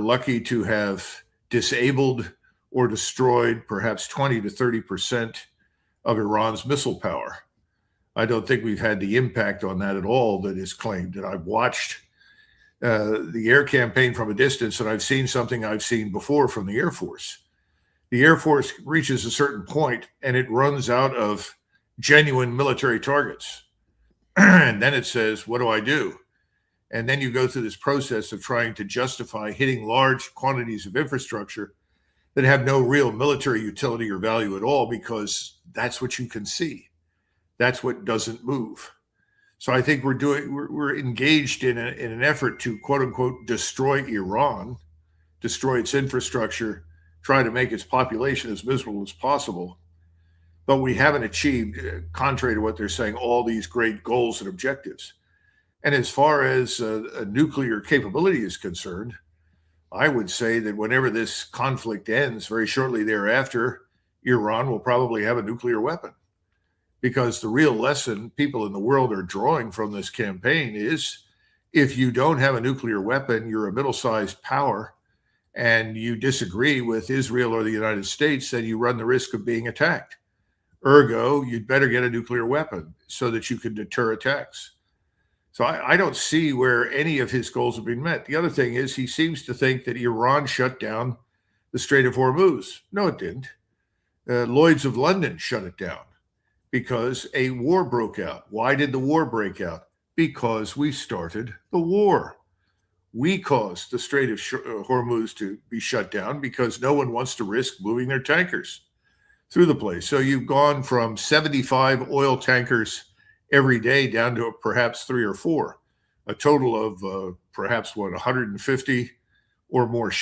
lucky to have disabled or destroyed perhaps 20 to 30% of Iran's missile power. I don't think we've had the impact on that at all that is claimed. And I've watched the air campaign from a distance, and I've seen something I've seen before from the Air Force. The Air Force reaches a certain point and it runs out of genuine military targets. And then it says, what do I do? And then you go through this process of trying to justify hitting large quantities of infrastructure that have no real military utility or value at all, because that's what you can see. That's what doesn't move. So I think we're engaged in an effort to, quote unquote, destroy Iran, destroy its infrastructure, try to make its population as miserable as possible. But we haven't achieved, contrary to what they're saying, all these great goals and objectives. And as far as a nuclear capability is concerned, I would say that whenever this conflict ends, very shortly thereafter, Iran will probably have a nuclear weapon. Because the real lesson people in the world are drawing from this campaign is, if you don't have a nuclear weapon, you're a middle-sized power, and you disagree with Israel or the United States, then you run the risk of being attacked. Ergo, you'd better get a nuclear weapon so that you can deter attacks. So I don't see where any of his goals have been met. The other thing is, he seems to think that Iran shut down the Strait of Hormuz. No, it didn't. Lloyd's of London shut it down because a war broke out. Why did the war break out? Because we started the war. We caused the Strait of Hormuz to be shut down because no one wants to risk moving their tankers through the place. So you've gone from 75 oil tankers every day down to perhaps 3 or 4, a total of perhaps 150 or more ships.